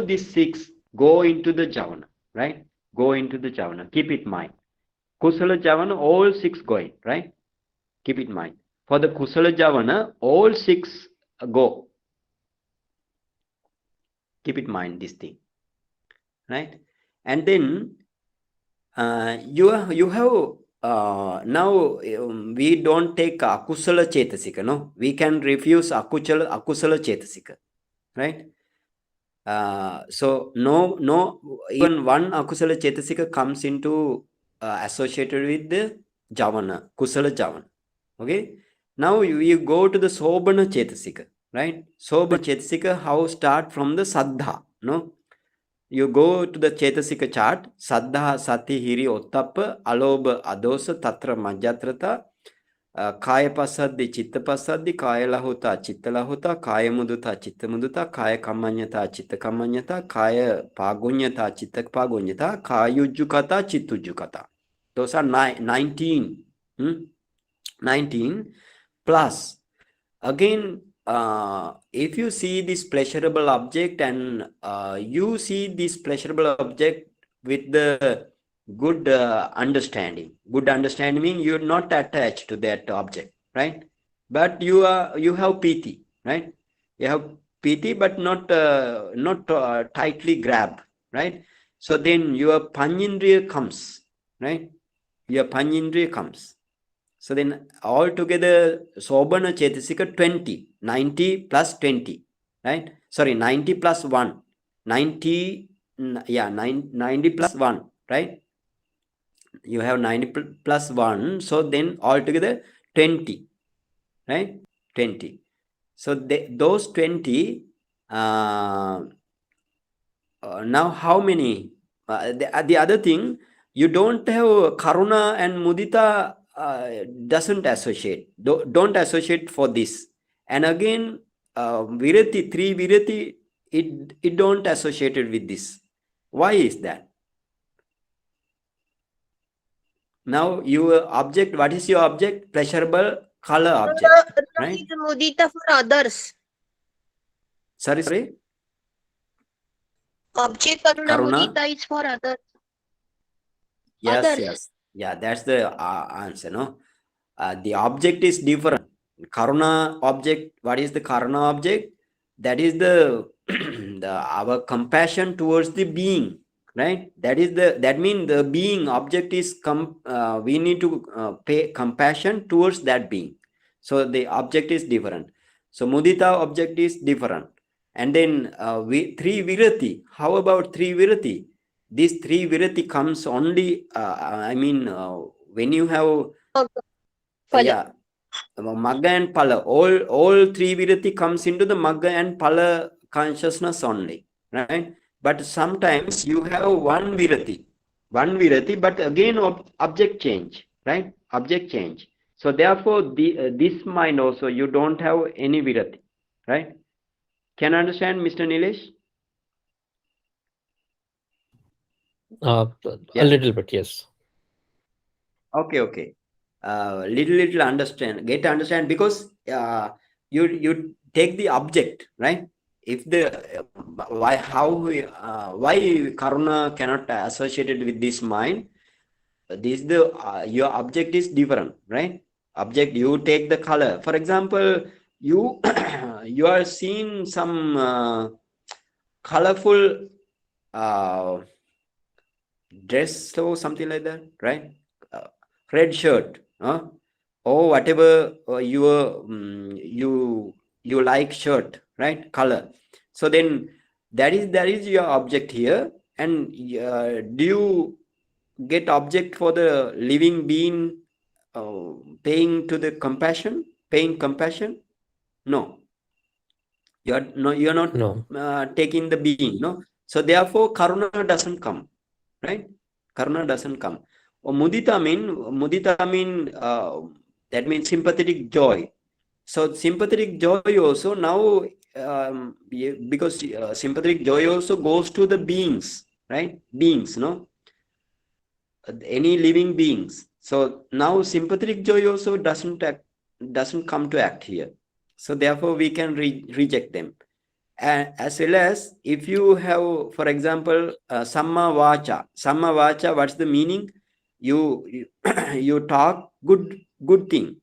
these 6 go into the javana, right? Go into the javana. Keep it in mind. Kusala javana, all 6 going, right? Keep it in mind. For the kusala javana, all 6 go. Keep it in mind this thing, right? And then you have now we don't take akusala chetasika, no? We can refuse akusala chetasika, right? So no, even one akusala chetasika comes into associated with the javana, kusala javana. Okay. Now you go to the sobana chetasika, right? Sobana chetasika, how start from the saddha, no? You go to the chetasika chart, saddha, sati, hiri, ottappa, alobha, adosa, tatra, majjatrata, kaya pasaddi, chitta pasaddi, kaya lahuta, chitta lahuta, kaya muduta, chitta muduta, kaya kamanyata, chitta kamanyata, kaya pagunyata, chitta pagunyata, kaya ujjukata, chittujjukata. Those are 19. 19 plus. Again, if you see this pleasurable object and you see this pleasurable object with the good understanding means you're not attached to that object, right? But you have piti, right? You have piti but not tightly grab, right? So then your panindriya comes, right? Your panindriya comes. So then altogether Sobana Chetasika 20, 90 plus 20, right? Sorry, 90 plus 1, 90, yeah, 90 plus 1, right? You have 90 plus 1, so then altogether 20, right? 20. So those 20, now how many? The other thing, you don't have Karuna and Mudita doesn't associate. Don't associate for this. And again, Virati, 3 Virati, it don't associated with this. Why is that? Now your object, what is your object? Pleasurable color object, right? Mudita for others. Sorry? Object Karuna Karuna? Mudita is for others. Yes, Others. yes. Yeah, that's the answer, no? The object is different. Karuna object. What is the Karuna object? That is the, our compassion towards the being, right? That means the being object is we need to pay compassion towards that being. So the object is different. So mudita object is different. And then three virati. How about three virati? This three virati comes only, when you have, Phala. yeah, Magga and Pala, all three virati comes into the Magga and Pala consciousness only, right? But sometimes you have one virati, but again object change, right? Object change. So therefore, this mind also you don't have any virati, right? Can you understand, Mr. Nilesh? A Yeah. little bit, yes. Okay. Little understand, get understand, because you take the object, right? If the why karuna cannot associated with this mind, this the your object is different, right? Object, you take the color. For example, you you are seeing some colorful dress or something like that, right? Red shirt, or whatever you like shirt, right? Color. So then that is your object here. And do you get object for the living being, paying compassion? No, you're not No. taking the being, no. So therefore karuna doesn't come, right? Karuna doesn't come. Or mudita mean that means sympathetic joy. So sympathetic joy also now, because sympathetic joy also goes to the beings, right? Beings, no, any living beings. So now sympathetic joy also doesn't come to act here. So therefore we can reject them. And as well as if you have, for example, samma vacha, what's the meaning? You you talk good thing.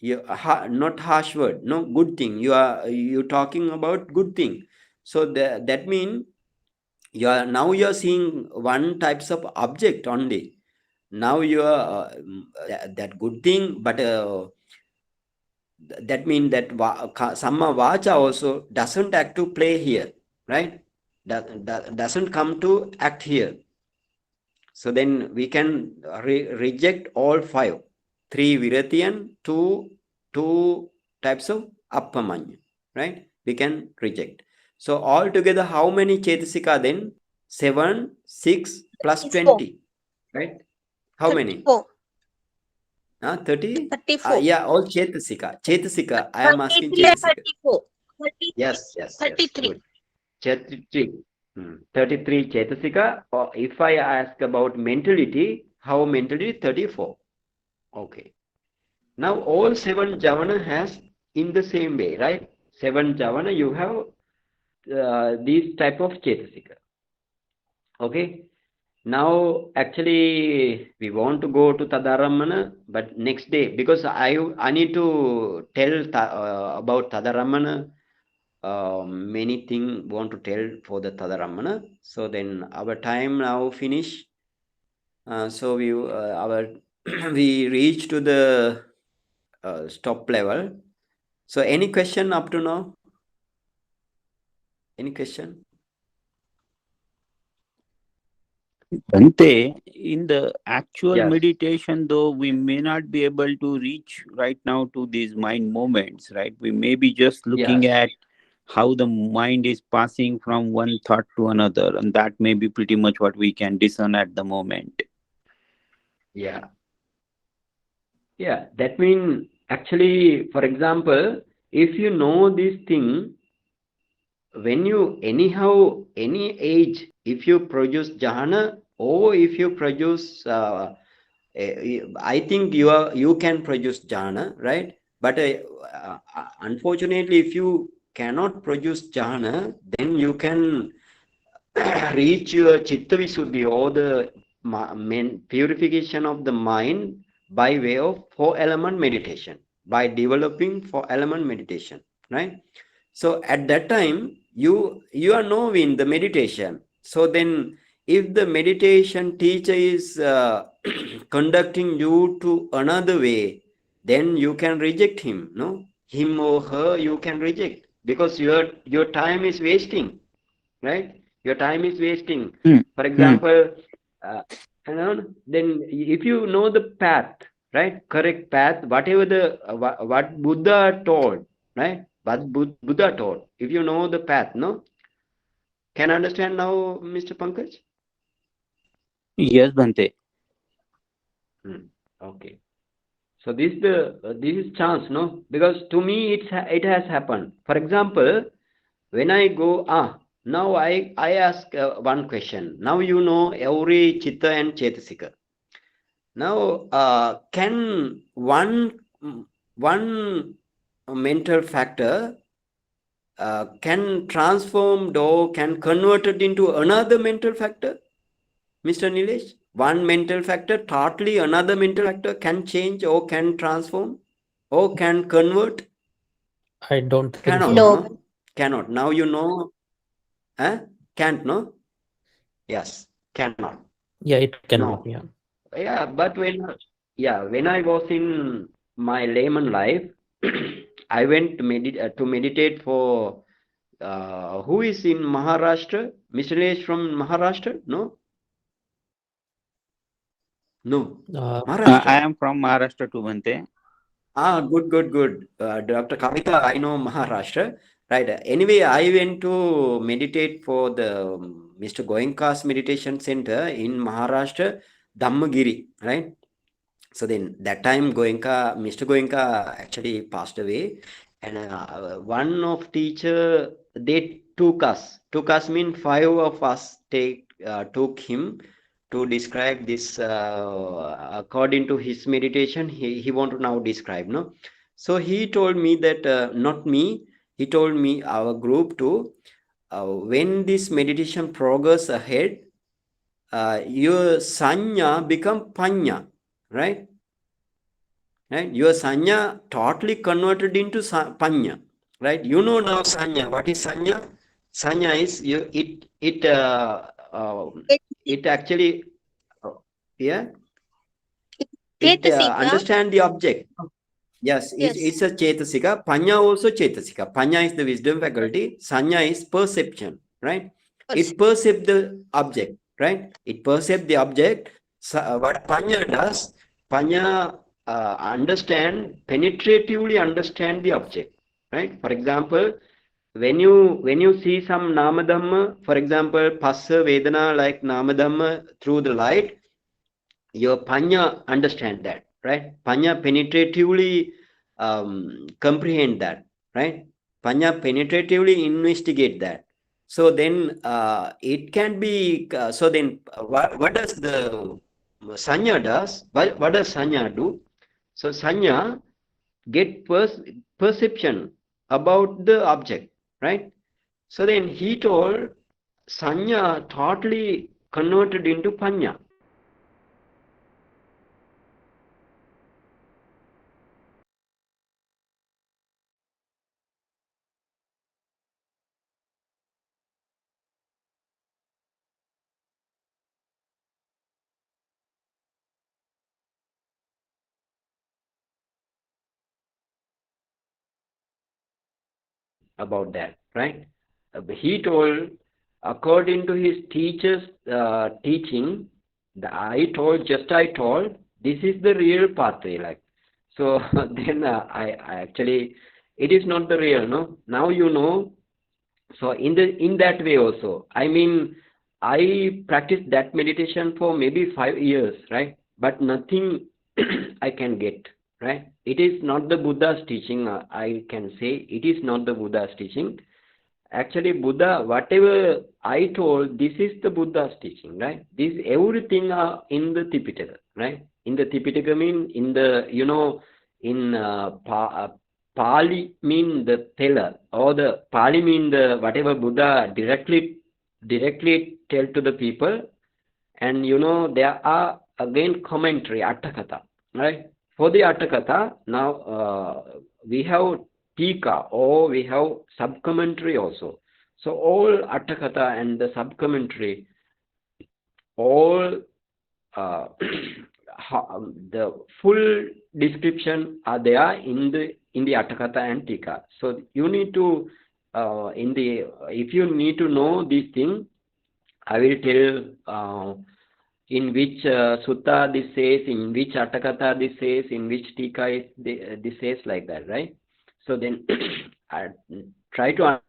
You not harsh word, no, good thing. You talking about good thing. So that mean you're seeing one types of object only. Now you are that good thing, but that means that samma vacha also doesn't act to play here, right? Doesn't come to act here. So then we can reject all five, three virati and two types of appamanya, right? We can reject. So altogether, how many chetasika then? 7, 6 plus 34. 20, right? How many? 34. 30? 34. Yeah, all Chetasika. Chetasika. I am asking 33 and Chetasika. 34. 33. Yes. 33. Good. 33. 33 Chetasika. Or if I ask about mentality, how mentality? 34. Okay. Now all 7 Javana has in the same way, right? 7 Javana, you have these type of Chetasika. Okay. Now, actually, we want to go to Tadaramana, but next day, because I need to tell about Tadaramana, many things want to tell for the Tadaramana. So then our time now finish. So we reach to the stop level. So any question up to now? Any question? Bhante, in the actual Yes. meditation, though, we may not be able to reach right now to these mind moments, right? We may be just looking Yes. at how the mind is passing from one thought to another, and that may be pretty much what we can discern at the moment. Yeah. Yeah, that means actually, for example, if you know this thing, when you anyhow, any age, if you produce jhana or if you produce, I think you can produce jhana, right? But unfortunately, if you cannot produce jhana, then you can reach your chitta visuddhi or the purification of the mind by way of 4 element meditation, by developing for element meditation, right? So at that time, you are knowing the meditation. So then, if the meditation teacher is conducting you to another way, then you can reject him, no? Him or her, you can reject because your time is wasting, right? Your time is wasting. Hmm. For example, uh, then if you know the path, right? Correct path, whatever the what Buddha told, right? What Buddha told. If you know the path, no? Can understand now, Mr. Pankaj? Yes, Bhante. Okay. So this is chance, no? Because to me it has happened. For example, when I go now I ask one question. Now you know every chitta and chetasika. Now can one mental factor can transformed or can converted into another mental factor, Mr. Nilesh? One mental factor, totally another mental factor can change or can transform or can convert? I don't think Cannot, so. No. no? Cannot. Now you know, can't, no? Yes, cannot. Yeah, it cannot. No. Yeah. Yeah, but when I was in my layman life, I went to meditate for who is in Maharashtra? Mr. Nilesh from Maharashtra? No? No. Uh, I Maharashtra. am from Maharashtra too, Bhante. Good. Dr. Kavita, I know Maharashtra. Right. Anyway, I went to meditate for the Mr. Goenka's meditation center in Maharashtra, Dhammagiri, right? So then that time Mr. Goenka actually passed away, and one of teacher they took us mean five of us took him to describe this according to his meditation. He want to now describe, no? So he told me that not me. He told me our group too. When this meditation progress ahead, your sanya become panya, right? Right? Your sanya totally converted into panya, right? You know now sanya. What is sanya? Sanya is It, it actually uh, yeah it Chetasika. understand the object. Yes, Yes. it's a chetasika. Panya also chetasika. Panya is the wisdom faculty. Sanya is perception, right? It perceives the object, right? It perceives the object. So, what Panya does, Panya penetratively understand the object, right? For example, when you see some namadhamma, for example, Passa Vedana like namadhamma through the light, your Panya understand that, right? Panya penetratively comprehend that, right? Panya penetratively investigate that. So then it can be, so then what does the Sanya does? What does Sanya do? So Sanya get perception about the object, right? So then he told Sanya totally converted into Panya. About that, right? He told, according to his teacher's teaching, I told, this is the real pathway, like. So then I actually, it is not the real, no? Now you know. So in that way also, I mean, I practiced that meditation for maybe 5 years, right? But nothing I can get, right? It is not the Buddha's teaching. I can say it is not the Buddha's teaching. Actually, Buddha, whatever I told, this is the Buddha's teaching, right? This everything are in the Tipitaka, right? In the Tipitaka mean in the in Pali mean the teller, or the Pali mean the whatever Buddha directly tell to the people, and there are again commentary Atthakatha, right? For the Attakatha, now we have Tika or we have sub-commentary also. So all Attakatha and the sub-commentary, all the full description are there in the Attakatha and Tika. So you need to if you need to know this thing, I will tell in which sutta this says, in which Attakatha this says, in which Tika is this says, like that, right? So then I try to